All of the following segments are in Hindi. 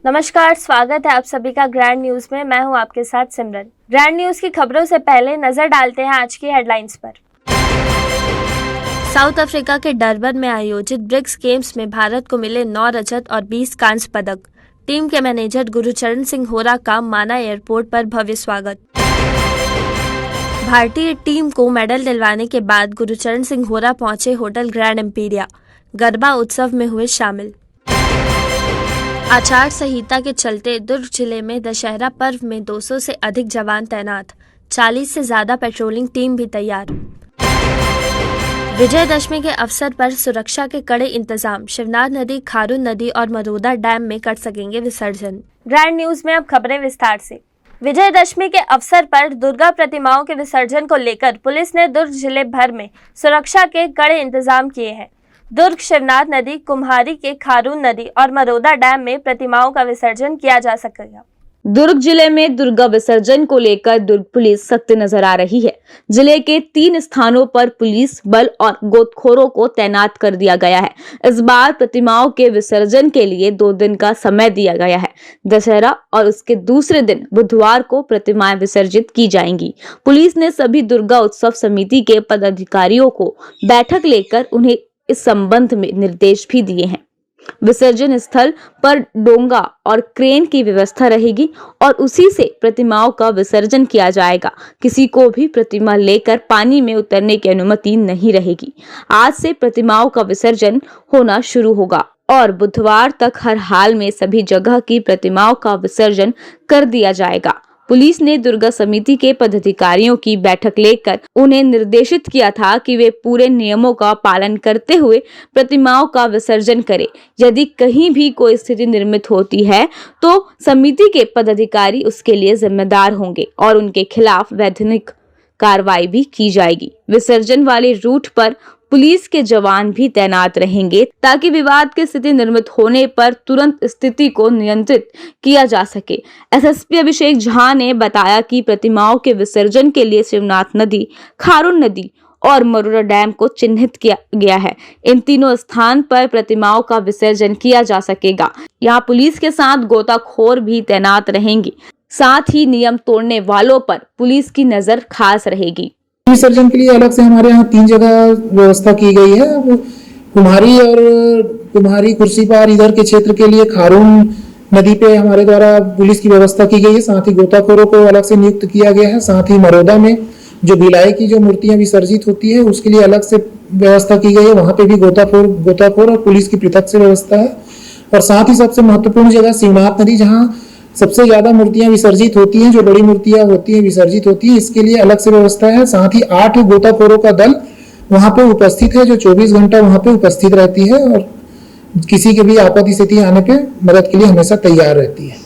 नमस्कार, स्वागत है आप सभी का ग्रैंड न्यूज में। मैं हूं आपके साथ सिमरन। ग्रैंड न्यूज की खबरों से पहले नजर डालते हैं आज की हेडलाइंस पर। साउथ अफ्रीका के डरबन में आयोजित ब्रिक्स गेम्स में भारत को मिले 9 रजत और 20 कांस्य पदक। टीम के मैनेजर गुरचरण सिंह होरा का माना एयरपोर्ट पर भव्य स्वागत। भारतीय टीम को मेडल दिलवाने के बाद गुरचरण सिंह होरा पहुंचे होटल ग्रैंड एम्पीरिया, गरबा उत्सव में हुए शामिल। आचार संहिता के चलते दुर्ग जिले में दशहरा पर्व में 200 से अधिक जवान तैनात, 40 से ज्यादा पेट्रोलिंग टीम भी तैयार। विजयदशमी के अवसर पर सुरक्षा के कड़े इंतजाम, शिवनाथ नदी, खारून नदी और मरोदा डैम में कर सकेंगे विसर्जन। ग्रैंड न्यूज में अब खबरें विस्तार से। विजयदशमी के अवसर पर दुर्गा प्रतिमाओं के विसर्जन को लेकर पुलिस ने दुर्ग जिले भर में सुरक्षा के कड़े इंतजाम किए हैं। दुर्ग, शिवनाथ नदी, कुम्हारी के खारून नदी और मरोदा डैम में प्रतिमाओं का विसर्जन किया जा सकेगा। दुर्ग जिले में दुर्गा विसर्जन को लेकर दुर्ग पुलिस सख्त नजर आ रही है। जिले के 3 स्थानों पर पुलिस बल और गोताखोरों को तैनात कर दिया गया है। इस बार प्रतिमाओं के विसर्जन के लिए 2 दिन का समय दिया गया है। दशहरा और उसके दूसरे दिन बुधवार को प्रतिमाएं विसर्जित की जाएंगी। पुलिस ने सभी दुर्गा उत्सव समिति के पदाधिकारियों को बैठक लेकर उन्हें इस संबंध में निर्देश भी दिए हैं। विसर्जन स्थल पर डोंगा और क्रेन की व्यवस्था रहेगी और उसी से प्रतिमाओं का विसर्जन किया जाएगा। किसी को भी प्रतिमा लेकर पानी में उतरने की अनुमति नहीं रहेगी। आज से प्रतिमाओं का विसर्जन होना शुरू होगा और बुधवार तक हर हाल में सभी जगह की प्रतिमाओं का विसर्जन कर दिया जाएगा। पुलिस ने दुर्गा समिति के पदाधिकारियों की बैठक लेकर उन्हें निर्देशित किया था कि वे पूरे नियमों का पालन करते हुए प्रतिमाओं का विसर्जन करें। यदि कहीं भी कोई स्थिति निर्मित होती है तो समिति के पदाधिकारी उसके लिए जिम्मेदार होंगे और उनके खिलाफ वैधानिक कार्रवाई भी की जाएगी। विसर्जन वाले रूट पर पुलिस के जवान भी तैनात रहेंगे ताकि विवाद की स्थिति निर्मित होने पर तुरंत स्थिति को नियंत्रित किया जा सके। एसएसपी अभिषेक झा ने बताया कि प्रतिमाओं के विसर्जन के लिए शिवनाथ नदी, खारून नदी और मरोदा डैम को चिन्हित किया गया है। इन तीनों स्थान पर प्रतिमाओं का विसर्जन किया जा सकेगा। यहाँ पुलिस के साथ गोताखोर भी तैनात रहेंगे। साथ ही नियम तोड़ने वालों पर पुलिस की नजर खास रहेगी। विसर्जन के लिए अलग से हमारे यहाँ 3 जगह व्यवस्था की गई है। कुम्हारी खुर्सीपार इधर के क्षेत्र के लिए खारून नदी पे हमारे द्वारा पुलिस की व्यवस्था की गई है। साथ ही गोताखोरों को अलग से नियुक्त किया गया है। साथ ही मरोदा में जो भिलाई की जो मूर्तियां विसर्जित होती है उसके लिए अलग से व्यवस्था की गई है। वहां पे भी गोताखोर और पुलिस की पृथक से व्यवस्था है। और साथ ही सबसे महत्वपूर्ण जगह शिवनाथ नदी, जहाँ सबसे ज्यादा मूर्तियां विसर्जित होती हैं, जो बड़ी मूर्तियां होती हैं विसर्जित होती है, इसके लिए अलग से व्यवस्था है। साथ ही 8 गोताखोरों का दल वहां पे उपस्थित है, जो 24 घंटा वहां पे उपस्थित रहती है और किसी की भी आपत्ति स्थिति आने पे मदद के लिए हमेशा तैयार रहती है।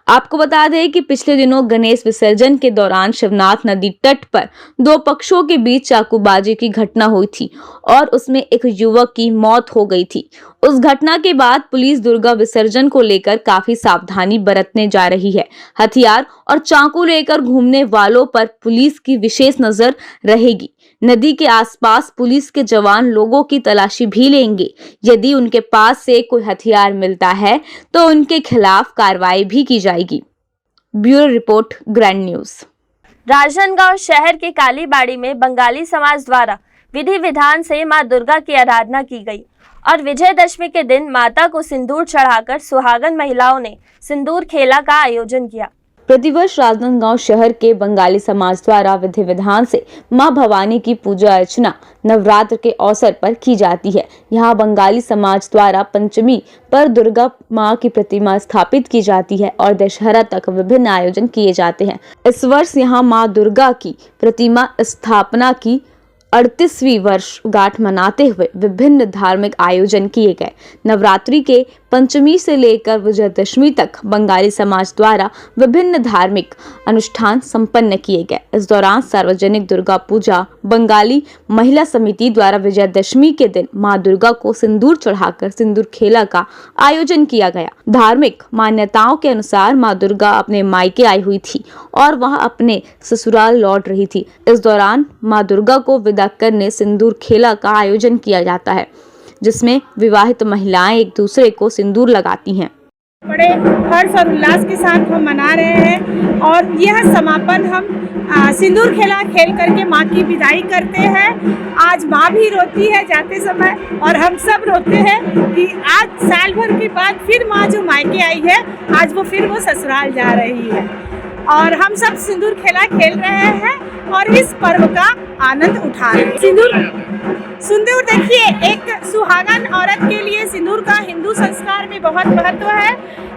आपको बता दें कि पिछले दिनों गणेश विसर्जन के दौरान शिवनाथ नदी तट पर 2 पक्षों के बीच चाकूबाजी की घटना हुई थी और उसमें एक युवक की मौत हो गई थी। उस घटना के बाद पुलिस दुर्गा विसर्जन को लेकर काफी सावधानी बरतने जा रही है। हथियार और चाकू लेकर घूमने वालों पर पुलिस की विशेष नजर रहेगी। नदी के आसपास पुलिस के जवान लोगों की तलाशी भी लेंगे। यदि उनके पास से कोई हथियार मिलता है तो उनके खिलाफ कार्रवाई भी की जाएगी। Bureau report, grand news. Rajnandgaon शहर के कालीबाड़ी में बंगाली समाज द्वारा विधि विधान से मां दुर्गा की आराधना की गई और विजयदशमी के दिन माता को सिंदूर चढ़ाकर सुहागन महिलाओं ने सिंदूर खेला का आयोजन किया। प्रतिवर्ष राजनांदगांव शहर के बंगाली समाज द्वारा विधि विधान से मां भवानी की पूजा अर्चना नवरात्र के अवसर पर की जाती है। यहाँ बंगाली समाज द्वारा पंचमी पर दुर्गा मां की प्रतिमा स्थापित की जाती है और दशहरा तक विभिन्न आयोजन किए जाते हैं। इस वर्ष यहाँ मां दुर्गा की प्रतिमा स्थापना की 38वीं वर्षगांठ मनाते हुए विभिन्न धार्मिक आयोजन किए गए। नवरात्रि के पंचमी से लेकर विजयदशमी तक बंगाली समाज द्वारा विभिन्न धार्मिक अनुष्ठान संपन्न किए गए। इस दौरान सार्वजनिक दुर्गा पूजा बंगाली महिला समिति द्वारा विजयदशमी के दिन मां दुर्गा को सिंदूर चढ़ाकर सिंदूर खेला का आयोजन किया गया। धार्मिक मान्यताओं के अनुसार मां दुर्गा अपने मायके आई हुई थी और वह अपने ससुराल लौट रही थी। इस दौरान मां दुर्गा को विदा करने सिंदूर खेला का आयोजन किया जाता है, जिसमें विवाहित महिलाएं एक दूसरे को सिंदूर लगाती हैं। बड़े हर्ष और उल्लास के साथ हम मना रहे हैं और यह समापन हम सिंदूर खेला खेल करके माँ की विदाई करते हैं। आज माँ भी रोती है जाते समय और हम सब रोते हैं कि आज साल भर के बाद फिर माँ जो मायके आई है, आज वो ससुराल जा रही है और हम सब सिंदूर खेला खेल रहे हैं और इस पर्व का आनंद उठा रहे हैं। सिंदूर देखिए, एक सुहागन औरत के लिए सिंदूर का हिंदू संस्कार में बहुत महत्व है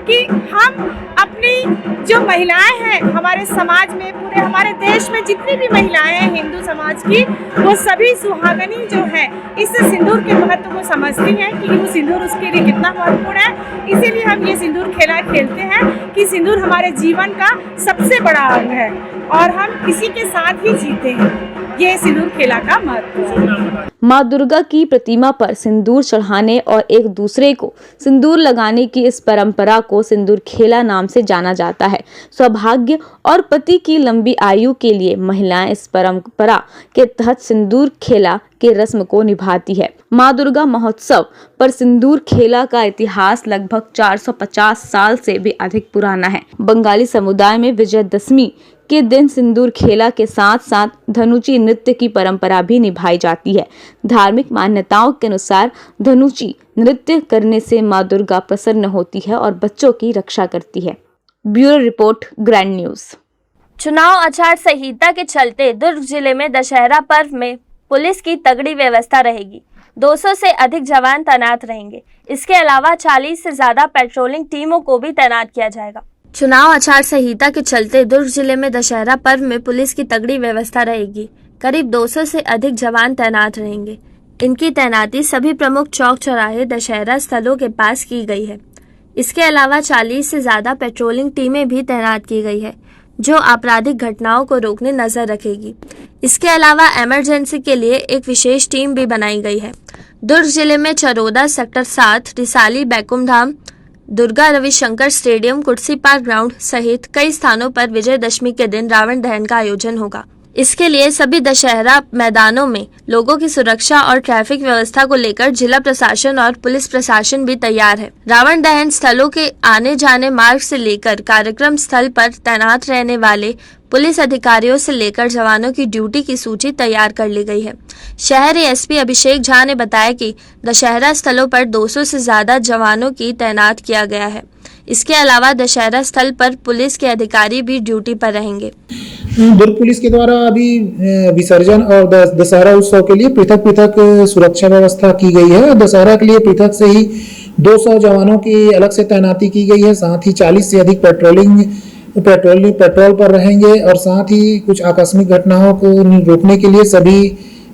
कि हम अपनी जो महिलाएं हैं हमारे समाज में, पूरे हमारे देश में जितनी भी महिलाएं हैं हिंदू समाज की, वो सभी सुहागनी जो है इस सिंदूर के महत्व को समझती हैं कि वो सिंदूर उसके लिए कितना महत्वपूर्ण है। इसीलिए हम ये सिंदूर खेला खेलते हैं कि सिंदूर हमारे जीवन का सबसे बड़ा अंग है और हम इसी के साथ ही जीते हैं। ये सिंदूर खेला का महत्व है। माँ दुर्गा की प्रतिमा पर सिंदूर चढ़ाने और एक दूसरे को सिंदूर लगाने की इस परंपरा को सिंदूर खेला नाम से जाना जाता है। सौभाग्य और पति की लंबी आयु के लिए महिलाएं इस परंपरा के तहत सिंदूर खेला के रस्म को निभाती है। माँ दुर्गा महोत्सव पर सिंदूर खेला का इतिहास लगभग 450 साल से भी अधिक पुराना है। बंगाली समुदाय में विजयदशमी के दिन सिंदूर खेला के साथ साथ धनुची नृत्य की परंपरा भी निभाई जाती है। धार्मिक मान्यताओं के अनुसार धनुची नृत्य करने से माँ दुर्गा प्रसन्न होती है और बच्चों की रक्षा करती है। Bureau report, grand news. चुनाव आचार संहिता के चलते दुर्ग जिले में दशहरा पर्व में पुलिस की तगड़ी व्यवस्था रहेगी। 200 से अधिक जवान तैनात रहेंगे। इसके अलावा 40 से ज्यादा पेट्रोलिंग टीमों को भी तैनात किया जाएगा। चुनाव आचार संहिता के चलते दुर्ग जिले में दशहरा पर्व में पुलिस की तगड़ी व्यवस्था रहेगी। करीब 200 से अधिक जवान तैनात रहेंगे। इनकी तैनाती सभी प्रमुख चौक चौराहे दशहरा स्थलों के पास की गई है। इसके अलावा 40 से ज्यादा पेट्रोलिंग टीमें भी तैनात की गई है, जो आपराधिक घटनाओं को रोकने नजर रखेगी। इसके अलावा इमरजेंसी के लिए एक विशेष टीम भी बनाई गई है। दुर्ग जिले में चरोदा, सेक्टर 7, रिसाली, बैकुमधाम, दुर्गा रविशंकर स्टेडियम, कुर्सी पार्क ग्राउंड सहित कई स्थानों पर विजयदशमी के दिन रावण दहन का आयोजन होगा। इसके लिए सभी दशहरा मैदानों में लोगों की सुरक्षा और ट्रैफिक व्यवस्था को लेकर जिला प्रशासन और पुलिस प्रशासन भी तैयार है। रावण दहन स्थलों के आने जाने मार्ग से लेकर कार्यक्रम स्थल पर तैनात रहने वाले पुलिस अधिकारियों से लेकर जवानों की ड्यूटी की सूची तैयार कर ली गई है। शहर एसपी अभिषेक झा ने बताया कि दशहरा स्थलों पर 200 से ज्यादा जवानों की तैनात किया गया है। इसके अलावा दशहरा स्थल पर पुलिस के अधिकारी भी ड्यूटी पर रहेंगे। दुर्ग पुलिस के द्वारा अभी विसर्जन और दशहरा उत्सव के लिए पृथक पृथक सुरक्षा व्यवस्था की गई है। दशहरा के लिए पृथक से ही 200 जवानों की अलग से तैनाती की गई है। साथ ही 40 से अधिक पेट्रोल पर रहेंगे और साथ ही कुछ आकस्मिक घटनाओं को रोकने के लिए सभी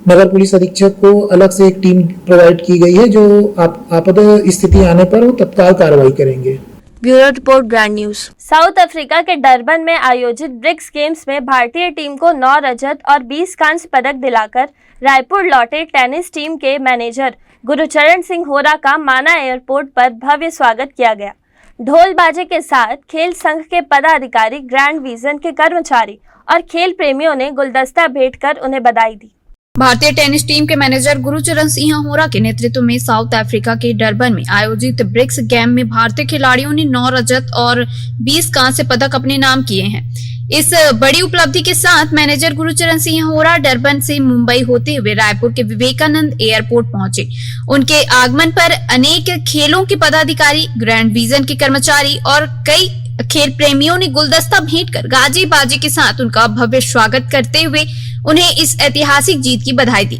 नगर पुलिस अधीक्षक को अलग से एक टीम प्रोवाइड की गई है, जो आपदा स्थिति आने पर वो तत्काल कार्रवाई करेंगे। Bureau report, grand news. South Africa के डरबन में आयोजित ब्रिक्स गेम्स में भारतीय टीम को 9 रजत और 20 कांस्य पदक दिलाकर रायपुर लौटे टेनिस टीम के मैनेजर गुरुचरण सिंह होरा का माना एयरपोर्ट पर भव्य स्वागत किया गया। ढोल बाजे के साथ खेल संघ के पदाधिकारी, ग्रैंड विजन के कर्मचारी और खेल प्रेमियों ने गुलदस्ता भेंट कर उन्हें बधाई दी। भारतीय टेनिस टीम के मैनेजर गुरुचरण सिंह होरा के नेतृत्व में साउथ अफ्रीका के डरबन में आयोजित ब्रिक्स गेम में भारतीय खिलाड़ियों ने 9 रजत और 20 कांस्य पदक अपने नाम किए हैं। इस बड़ी उपलब्धि के साथ मैनेजर गुरुचरण सिंह होरा डरबन से मुंबई होते हुए रायपुर के विवेकानंद एयरपोर्ट पहुंचे। उनके आगमन पर अनेक खेलों के पदाधिकारी, ग्रैंड विजन के कर्मचारी और कई खेल प्रेमियों ने गुलदस्ता भेंट कर गाजे बाजे के साथ उनका भव्य स्वागत करते हुए उन्हें इस ऐतिहासिक जीत की बधाई दी।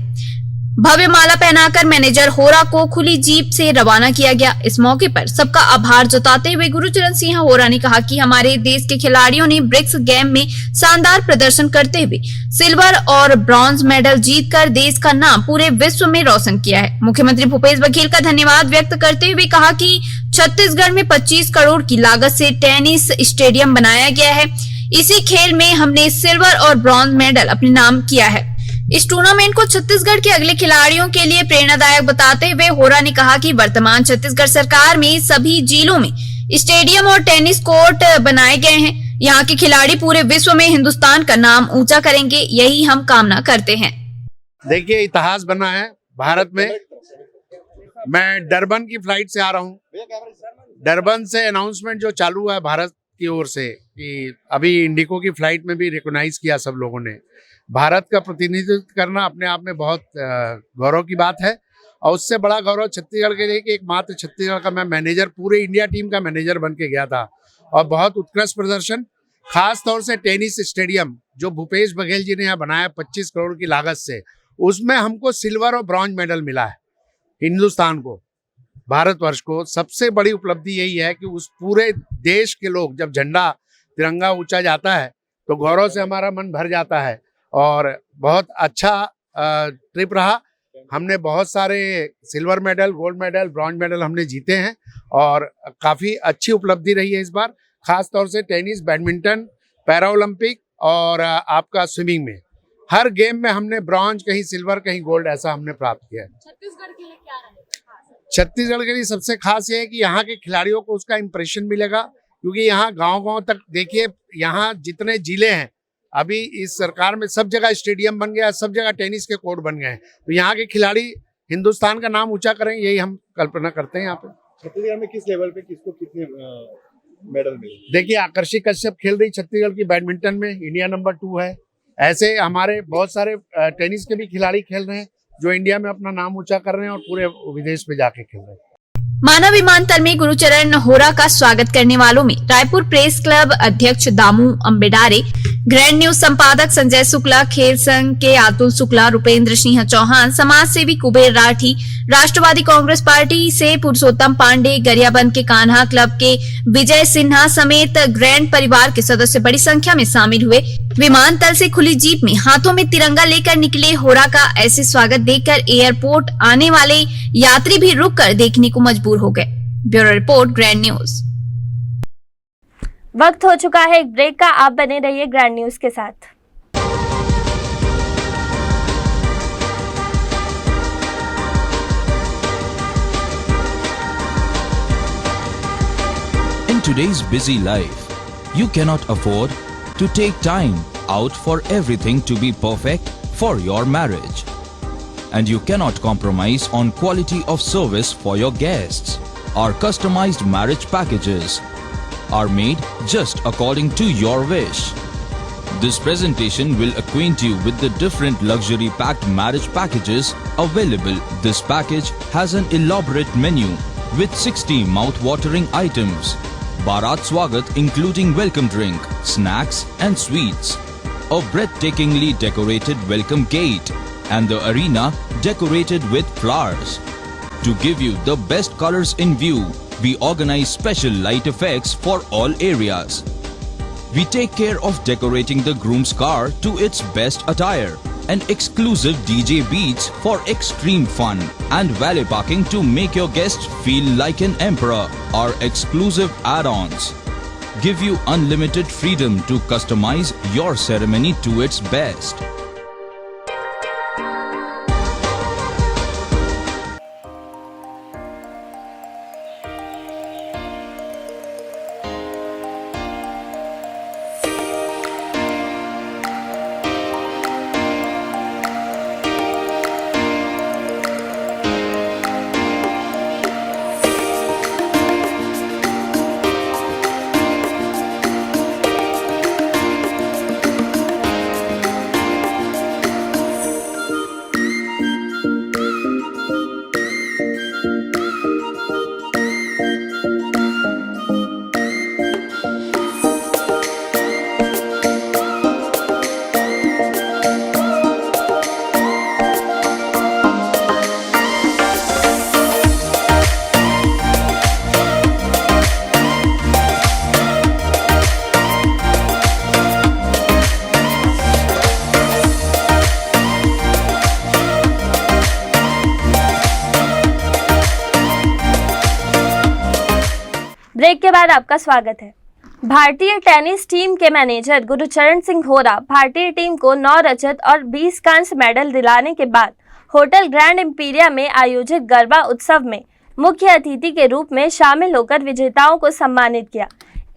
भव्य माला पहनाकर मैनेजर होरा को खुली जीप से रवाना किया गया। इस मौके पर सबका आभार जताते हुए गुरुचरण सिंह होरा ने कहा कि हमारे देश के खिलाड़ियों ने ब्रिक्स गेम में शानदार प्रदर्शन करते हुए सिल्वर और ब्रॉन्ज मेडल जीतकर देश का नाम पूरे विश्व में रोशन किया है। मुख्यमंत्री भूपेश बघेल का धन्यवाद व्यक्त करते हुए कहा कि छत्तीसगढ़ में 25 करोड़ की लागत से टेनिस स्टेडियम बनाया गया है। इसी खेल में हमने सिल्वर और ब्रॉन्ज मेडल अपने नाम किया है। इस टूर्नामेंट को छत्तीसगढ़ के अगले खिलाड़ियों के लिए प्रेरणादायक बताते हुए होरा ने कहा कि वर्तमान छत्तीसगढ़ सरकार में सभी जिलों में स्टेडियम और टेनिस कोर्ट बनाए गए हैं। यहाँ के खिलाड़ी पूरे विश्व में हिंदुस्तान का नाम ऊंचा करेंगे, यही हम कामना करते हैं। देखिए, इतिहास बना है भारत में। मैं डरबन की फ्लाइट से आ रहा हूँ। डरबन से अनाउंसमेंट जो चालू है भारत की ओर से कि अभी इंडिको की फ्लाइट में भी रिकॉग्नाइज किया सब लोगों ने। भारत का प्रतिनिधित्व करना अपने आप में बहुत गौरव की बात है और उससे बड़ा गौरव छत्तीसगढ़ के लिए कि एकमात्र छत्तीसगढ़ का मैं मैनेजर, पूरे इंडिया टीम का मैनेजर बन के गया था और बहुत उत्कृष्ट प्रदर्शन। खास तौर से टेनिस स्टेडियम जो भूपेश बघेल जी ने यहाँ बनाया 25 करोड़ की लागत से, उसमें हमको सिल्वर और ब्रॉन्ज मेडल मिला है। हिंदुस्तान को, भारतवर्ष को सबसे बड़ी उपलब्धि यही है कि उस पूरे देश के लोग जब झंडा तिरंगा ऊंचा जाता है तो गौरव से हमारा मन भर जाता है और बहुत अच्छा ट्रिप रहा। हमने बहुत सारे silver medal, gold medal, bronze medal हमने जीते हैं और काफ़ी अच्छी उपलब्धि रही है इस बार। खास तौर से टेनिस, बैडमिंटन, पैरा ओलंपिक और आपका स्विमिंग में हर गेम में हमने ब्रॉन्ज, कहीं सिल्वर, कहीं गोल्ड, ऐसा हमने प्राप्त किया है। छत्तीसगढ़ के लिए क्या रहेगा? छत्तीसगढ़ के लिए सबसे खास ये है कि यहाँ के खिलाड़ियों को उसका इम्प्रेशन मिलेगा, क्योंकि यहाँ गांव-गांव तक देखिए, यहाँ जितने जिले हैं अभी इस सरकार में सब जगह स्टेडियम बन गया, सब जगह टेनिस के कोर्ट बन गए हैं, तो यहाँ के खिलाड़ी हिंदुस्तान का नाम ऊंचा करेंगे, यही हम कल्पना करते हैं। यहाँ पे छत्तीसगढ़ में किस लेवल पे किसको कितने मेडल मिले? देखिए, आकर्षी कश्यप खेल रही छत्तीसगढ़ की बैडमिंटन में, इंडिया नंबर 2 है। ऐसे हमारे बहुत सारे टेनिस के भी खिलाड़ी खेल रहे हैं जो इंडिया में अपना नाम ऊंचा कर रहे हैं और पूरे विदेश में जाके खेल रहे हैं। माना विमानतल में गुरुचरण होरा का स्वागत करने वालों में रायपुर प्रेस क्लब अध्यक्ष दामू अम्बेडारे, ग्रैंड न्यूज संपादक संजय शुक्ला, खेल संघ के अतुल शुक्ला, रुपेंद्र सिंह चौहान, समाज सेवी कुबेर राठी, राष्ट्रवादी कांग्रेस पार्टी से पुरुषोत्तम पांडे, गरियाबंद के कान्हा क्लब के विजय सिन्हा समेत ग्रैंड परिवार के सदस्य बड़ी संख्या में शामिल हुए। विमानतल से खुली जीप में हाथों में तिरंगा लेकर निकले होरा का ऐसे स्वागत देखकर एयरपोर्ट आने वाले यात्री भी रुककर देखने को मजबूर हो गए। Bureau report, grand news. वक्त हो चुका है एक ब्रेक का, आप बने रहिए ग्रैंड न्यूज के साथ। In today's busy life, you cannot afford to take time out for everything to be perfect for your marriage. And you cannot compromise on quality of service for your guests. Our customized marriage packages are made just according to your wish. This presentation will acquaint you with the different luxury packed marriage packages available. This package has an elaborate menu with 60 mouth-watering items. Bharat Swagat including welcome drink, snacks and sweets. A breathtakingly decorated welcome gate and the arena decorated with flowers. To give you the best colors in view, we organize special light effects for all areas. We take care of decorating the groom's car to its best attire and exclusive DJ beats for extreme fun and valet parking to make your guests feel like an emperor. Our exclusive add-ons give you unlimited freedom to customize your ceremony to its best. Break के बाद आपका स्वागत है। भारतीय टेनिस टीम के मैनेजर गुरुचरण सिंह होरा भारतीय टीम को 9 रजत और 20 कांस्य मेडल दिलाने के बाद होटल ग्रैंड एम्पीरिया में आयोजित गरबा उत्सव में मुख्य अतिथि के रूप में शामिल होकर विजेताओं को सम्मानित किया।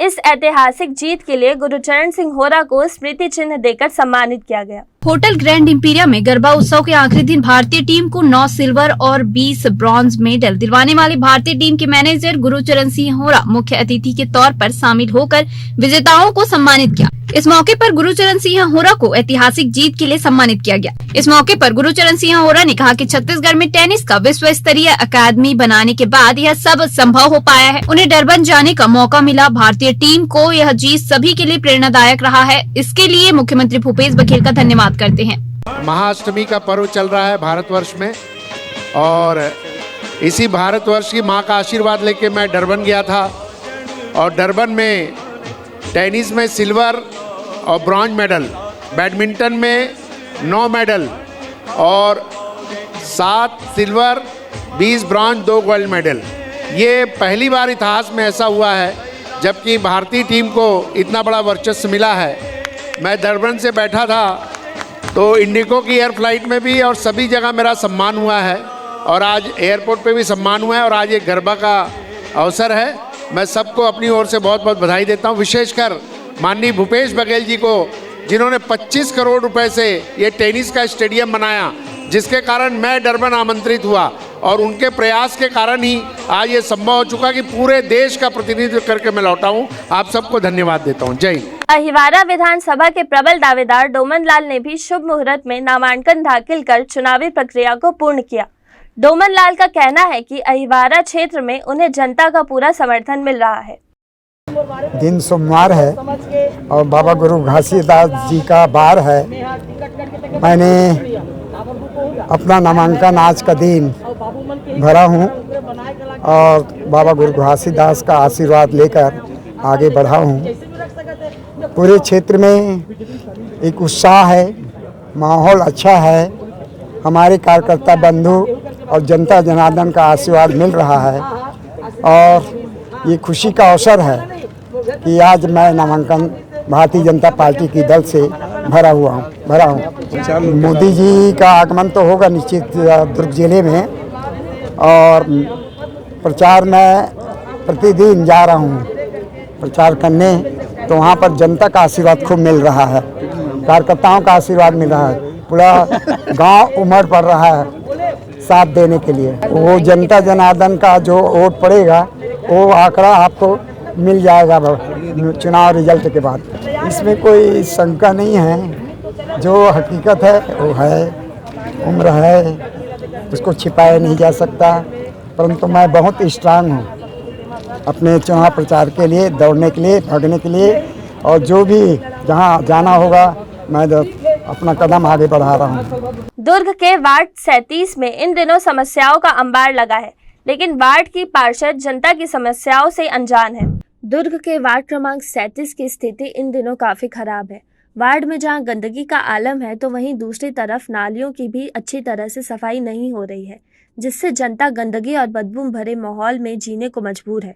इस ऐतिहासिक जीत के लिए गुरुचरण सिंह होरा को स्मृति चिन्ह देकर सम्मानित किया गया। होटल ग्रैंड इंपीरिया में गरबा उत्सव के आखिरी दिन भारतीय टीम को 9 सिल्वर और 20 ब्रॉन्ज मेडल दिलवाने वाले भारतीय टीम के मैनेजर गुरुचरण सिंह होरा मुख्य अतिथि के तौर पर शामिल होकर विजेताओं को सम्मानित किया। इस मौके पर गुरुचरण सिंह होरा को ऐतिहासिक जीत के लिए सम्मानित किया गया। इस मौके पर गुरुचरण सिंह होरा ने कहा कि छत्तीसगढ़ में टेनिस का विश्व स्तरीय अकादमी बनाने के बाद यह सब संभव हो पाया है। उन्हें डरबन जाने का मौका मिला। भारतीय टीम को यह जीत सभी के लिए प्रेरणादायक रहा है। इसके लिए मुख्यमंत्री भूपेश बघेल का धन्यवाद करते हैं। महाअष्टमी का पर्व चल रहा है भारतवर्ष में, और इसी भारतवर्ष की माँ का आशीर्वाद लेके मैं डरबन गया था, और डरबन में टेनिस में सिल्वर और ब्रॉन्ज मेडल, बैडमिंटन में 9 मेडल और 7 सिल्वर, 20 ब्रॉन्ज, 2 गोल्ड मेडल। ये पहली बार इतिहास में ऐसा हुआ है जबकि भारतीय टीम को इतना बड़ा वर्चस्व मिला है। मैं डरबन से बैठा था तो इंडिगो की एयर फ्लाइट में भी और सभी जगह मेरा सम्मान हुआ है, और आज एयरपोर्ट पे भी सम्मान हुआ है, और आज एक गरबा का अवसर है। मैं सबको अपनी ओर से बहुत बहुत बधाई देता हूँ, विशेषकर माननीय भूपेश बघेल जी को, जिन्होंने 25 करोड़ रुपए से ये टेनिस का स्टेडियम बनाया, जिसके कारण मैं डरबन आमंत्रित हुआ, और उनके प्रयास के कारण ही आज ये संभव हो चुका कि पूरे देश का प्रतिनिधित्व करके मैं लौटा हूँ। आप सबको धन्यवाद देता हूँ। जय हिंद। अहिवारा विधानसभा के प्रबल दावेदार डोमन लाल ने भी शुभ मुहूर्त में नामांकन दाखिल कर चुनावी प्रक्रिया को पूर्ण किया। डोमन लाल का कहना है कि अहिवारा क्षेत्र में उन्हें जनता का पूरा समर्थन मिल रहा है। दिन सोमवार है और बाबा गुरु घासीदास जी का बार है। मैंने अपना नामांकन आज का दिन भरा हूँ और बाबा गुरु घासीदास का आशीर्वाद लेकर आगे बढ़ा हूँ। पूरे क्षेत्र में एक उत्साह है, माहौल अच्छा है। हमारे कार्यकर्ता बंधु और जनता जनार्दन का आशीर्वाद मिल रहा है, और ये खुशी का अवसर है कि आज मैं नामांकन भारतीय जनता पार्टी की दल से भरा हूँ। मोदी जी का आगमन तो होगा निश्चित दुर्ग जिले में, और प्रचार में प्रतिदिन जा रहा हूँ प्रचार करने, तो वहाँ पर जनता का आशीर्वाद खूब मिल रहा है, कार्यकर्ताओं का आशीर्वाद मिल रहा है। पूरा गांव उमड़ पड़ रहा है साथ देने के लिए। वो जनता जनार्दन का जो वोट पड़ेगा वो आंकड़ा आपको मिल जाएगा चुनाव रिजल्ट के बाद। इसमें कोई शंका नहीं है, जो हकीकत है वो है, उम्र है, उसको छिपाया नहीं जा सकता। परंतु मैं बहुत स्ट्रांग हूँ अपने चुनाव प्रचार के लिए, दौड़ने के लिए, भागने के लिए, और जो भी जहाँ जाना होगा मैं अपना कदम आगे बढ़ा रहा हूँ। दुर्ग के वार्ड 37 में इन दिनों समस्याओं का अंबार लगा है, लेकिन वार्ड की पार्षद जनता की समस्याओं से अनजान है। दुर्ग के वार्ड क्रमांक 37 की स्थिति इन दिनों काफी खराब है। वार्ड में जहां गंदगी का आलम है, तो वहीं दूसरी तरफ नालियों की भी अच्छी तरह से सफाई नहीं हो रही है, जिससे जनता गंदगी और बदबू भरे माहौल में जीने को मजबूर है।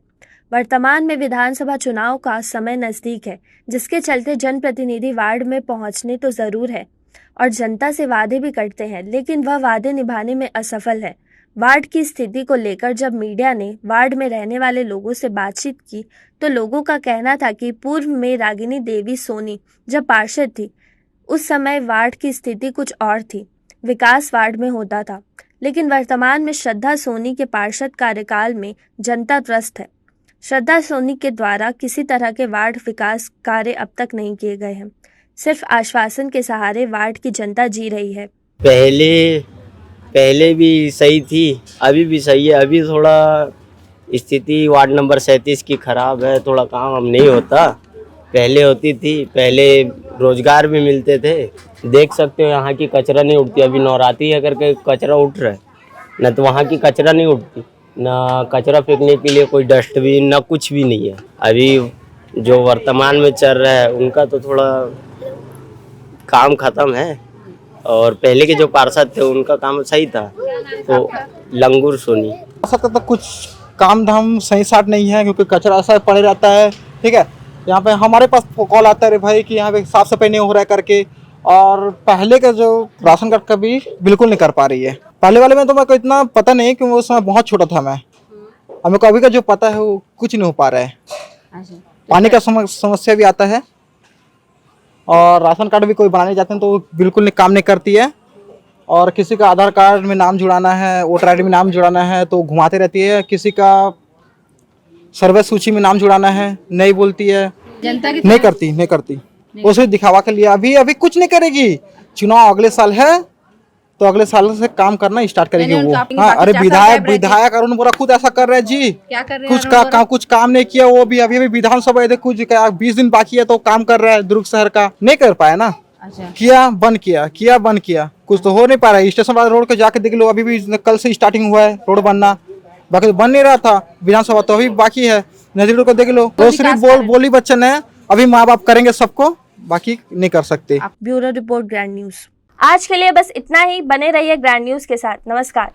वर्तमान में विधानसभा चुनाव का समय नजदीक है, जिसके चलते जनप्रतिनिधि वार्ड में पहुंचने तो जरूर है और जनता से वादे भी करते हैं, लेकिन वह वादे निभाने में असफल है। वार्ड की स्थिति को लेकर जब मीडिया ने वार्ड में रहने वाले लोगों से बातचीत की, तो लोगों का कहना था कि पूर्व में रागिनी देवी सोनी जब पार्षद थी, उस समय वार्ड की स्थिति कुछ और थी, विकास वार्ड में होता था। लेकिन वर्तमान में श्रद्धा सोनी के पार्षद कार्यकाल में जनता त्रस्त है। श्रद्धा सोनी के द्वारा किसी तरह के वार्ड विकास कार्य अब तक नहीं किए गए हैं। सिर्फ आश्वासन के सहारे वार्ड की जनता जी रही है। पहले भी सही थी, अभी भी सही है। अभी थोड़ा स्थिति वार्ड नंबर 37 की खराब है, थोड़ा काम अब नहीं होता। पहले होती थी, पहले रोजगार भी मिलते थे। देख सकते हो यहाँ की कचरा नहीं उठती, अभी नवरात्रि है करके कचरा उठ रहा है, न तो वहाँ की कचरा नहीं उठती, ना कचरा फेंकने के लिए कोई डस्टबिन, ना कुछ भी नहीं है। अभी जो वर्तमान में चल रहा है उनका तो थोड़ा काम खत्म है, और पहले के जो पार्षद थे उनका काम सही था। तो लंगूर सोनी सकता तो कुछ काम धाम सही साट नहीं है, क्योंकि कचरा ऐसा पड़े रहता है। ठीक है, यहाँ पे हमारे पास कॉल आता है रे भाई कि यहाँ पे साफ सफाई नहीं हो रहा है करके, और पहले का जो राशन कार्ड का भी बिल्कुल नहीं कर पा रही है। पहले वाले में तो मेरे को इतना पता नहीं, क्योंकि उस समय बहुत छोटा था मैं। अब मेरे को अभी का जो पता है वो कुछ नहीं हो पा रहा है। पानी का समस्या भी आता है, और राशन कार्ड भी कोई बनाने जाते हैं तो बिल्कुल काम नहीं करती है। और किसी का आधार कार्ड में नाम जुड़ाना है, वोटर आई डी में नाम जुड़ाना है तो घुमाते रहती है। किसी का सर्वे सूची में नाम जुड़ाना है, नहीं बोलती है, नहीं करती वो सिर्फ दिखावा के लिए। अभी कुछ नहीं करेगी। चुनाव अगले साल है तो अगले साल से काम करना स्टार्ट करेगी वो। हाँ, अरे विधायक अरुण बोरा खुद ऐसा कर रहे हैं जी। क्या कर रहे हैं? कुछ काम नहीं किया वो भी। अभी विधानसभा कुछ 20 दिन बाकी है तो काम कर रहा है। दुर्ग शहर का नहीं कर पाया ना। अच्छा। किया बंद किया कुछ तो हो नहीं पा रहा है। स्टेशन वाला रोड के जाके देख लो, अभी भी कल से स्टार्टिंग हुआ है रोड बनना, बाकी तो बन नहीं रहा था। विधानसभा तो अभी बाकी है। नजदीक को देख लो, वो सिर्फ बोली बच्चन है। अभी माँ बाप करेंगे सबको, बाकी नहीं कर सकते। Bureau report grand news. आज के लिए बस इतना ही। बने रहिए ग्रैंड न्यूज के साथ। नमस्कार।